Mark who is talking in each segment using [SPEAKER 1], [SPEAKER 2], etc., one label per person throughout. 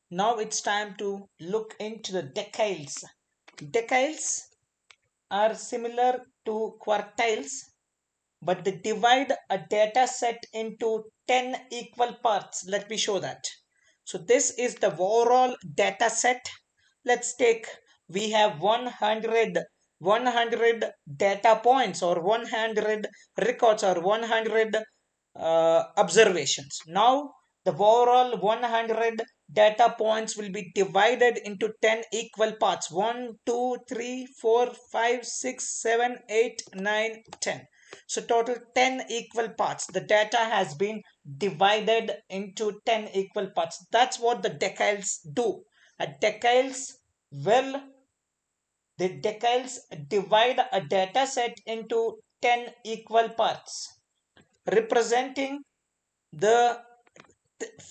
[SPEAKER 1] Now it's time to look into the deciles. Deciles are similar to quartiles, but they divide a data set into 10 equal parts. Let me show that. So this is the overall data set. Let's take, we have 100 data points or 100 records or 100 observations. Now the overall 100 data points will be divided into 10 equal parts: 1, 2, 3, 4, 5, 6, 7, 8, 9, 10. So total 10 equal parts. The data has been divided into 10 equal parts. That's what the deciles do. A deciles will the deciles divide a data set into 10 equal parts, representing the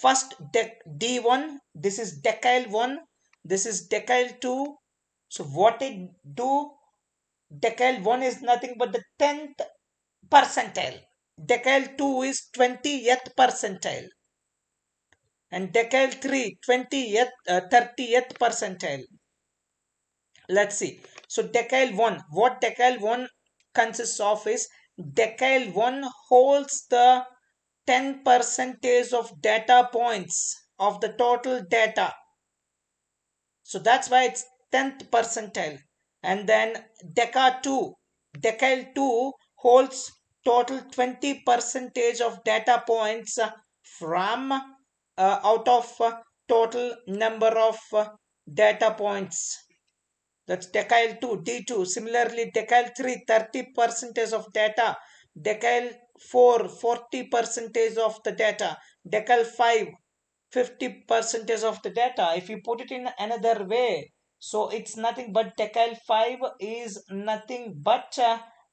[SPEAKER 1] first D1. This is decile 1. This is decile 2. So what it do? Decile 1 is nothing but the 10th percentile. Decile 2 is 20th percentile. And decile 3, 20th, 30th percentile. Let's see. So decile 1, what decile 1 consists of is, decile 1 holds the 10 percentage of data points of the total data. So that's why it's 10th percentile. And then decile 2 holds total 20 percentage of data points from out of total number of data points. That's decile 2, D2. Similarly, decile 3, 30 percentage of data. Decile 4, 40 percentage of the data. Decile 5, 50 percentage of the data. If you put it in another way, so it's nothing but decile 5 is nothing but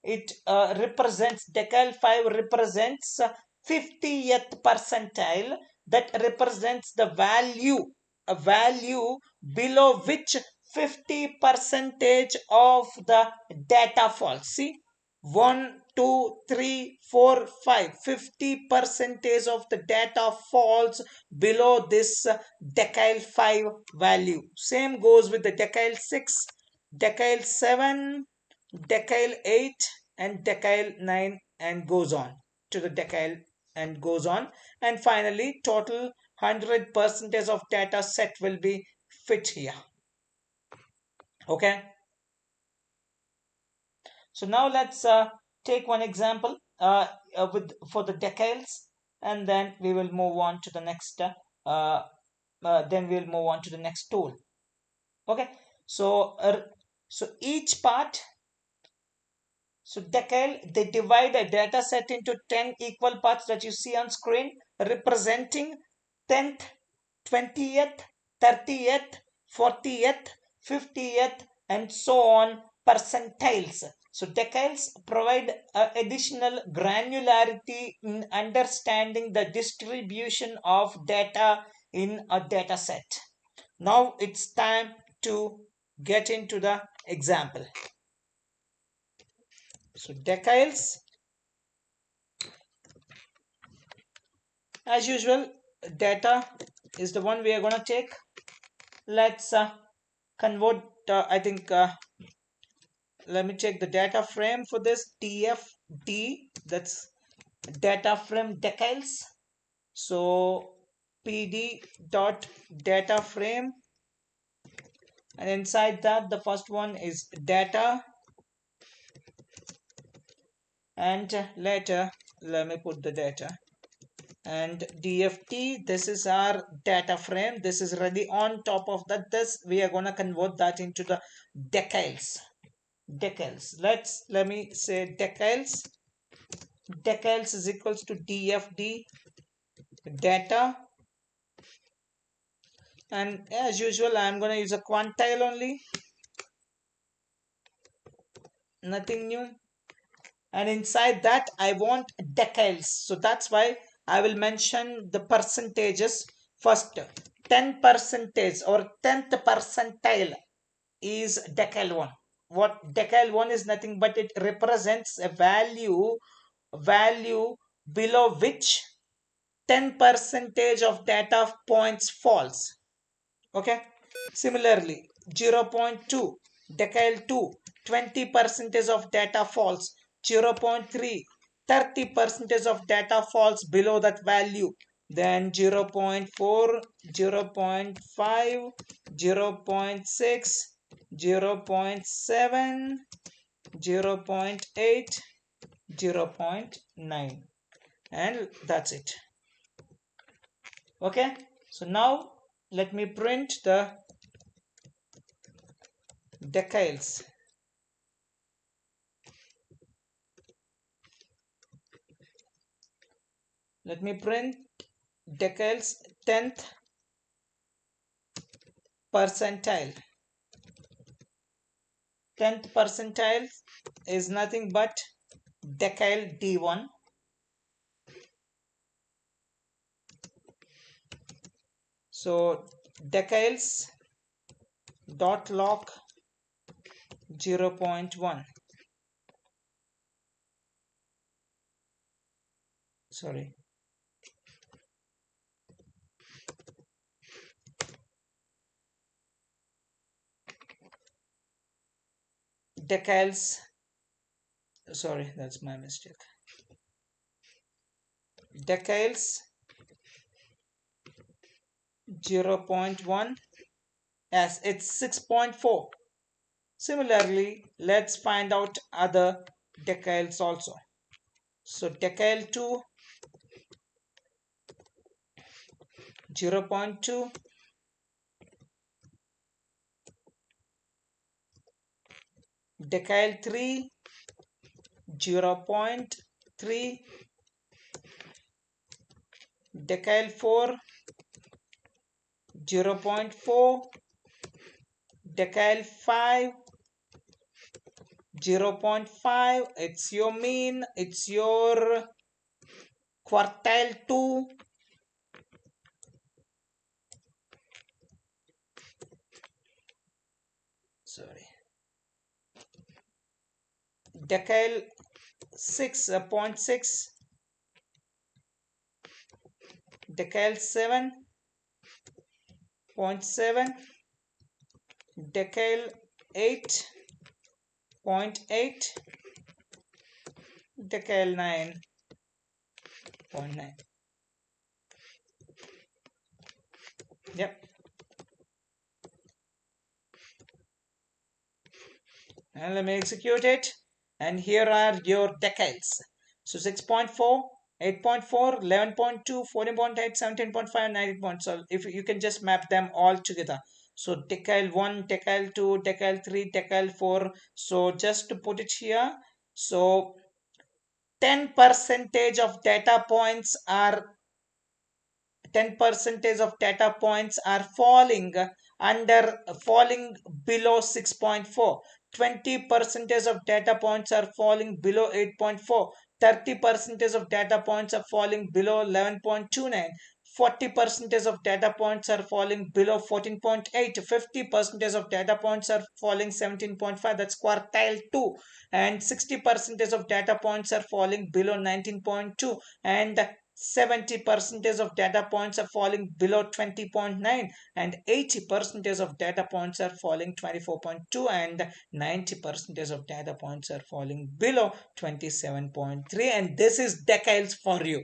[SPEAKER 1] decile 5 represents 50th percentile. That represents the value, a value below which 50 percentage of the data falls. See, 1, 2, 3, 4, 5, 50 percentage of the data falls below this decile 5 value. Same goes with the decile 6, decile 7, decile 8, and decile 9, and goes on to the decile and goes on. And finally, total 100 percentage of data set will be fit here. Okay. So now let's take one example for the deciles, and then we will move on to the next. Then we'll move on to the next tool. Okay. So each part. So decile, they divide a data set into 10 equal parts that you see on screen, representing 10th, 20th, 30th, 40th, 50th, and so on percentiles. So deciles provide additional granularity in understanding the distribution of data in a data set. Now it's time to get into the example. So deciles, as usual, data is the one we are going to take. Let's convert, I think, let me check the data frame for this, DFD, that's data frame deciles. So PD dot data frame, and inside that the first one is data, and later let me put the data, and DFT, this is our data frame. This is ready. On top of that, this we are going to convert that into the deciles. Let me say deciles is equals to DFD data, and as usual I'm going to use a quantile only, nothing new. And inside that I want deciles, so that's why I will mention the percentages first. 10 percentage or 10th percentile is decile 1. What decile 1 is nothing but it represents a value below which 10 percentage of data points falls. Okay. Similarly, 0.2 decile 2, 20% of data falls. 0.3, 30% of data falls below that value. Then 0.4, 0.5, 0.6, 0.7, 0.8, 0.9, and that's it. Okay, so now let me print the deciles. Let me print deciles 10th percentile. 10th percentile is nothing but decile D1. So deciles dot log 0.1. Sorry. Deciles. Sorry, that's my mistake. Deciles 0.1 as it's 6.4. Similarly, let's find out other deciles also. So decile 2, 0.2, decile 3, 0.3, decile 4, 0.4, decile 5, 0.5. It's your mean, it's your quartile 2, sorry, decile 6.6, decile 7.7, decile 8.8, decile 9.9. Yep. And let me execute it. And here are your deciles. So 6.4, 8.4, 11.2, 14.8, 17.5, 19. So if you can just map them all together. So decile 1, decile 2, decile 3, decile 4. So just to put it here. So 10% of data points are 10% of data points are falling below 6.4. 20% of data points are falling below 8.4. 30% of data points are falling below 11.29. 40% of data points are falling below 14.8. 50% of data points are falling 17.5. That's quartile 2. And 60% of data points are falling below 19.2. And 70% of data points are falling below 20.9, and 80% of data points are falling 24.2, and 90% of data points are falling below 27.3. And this is deciles for you.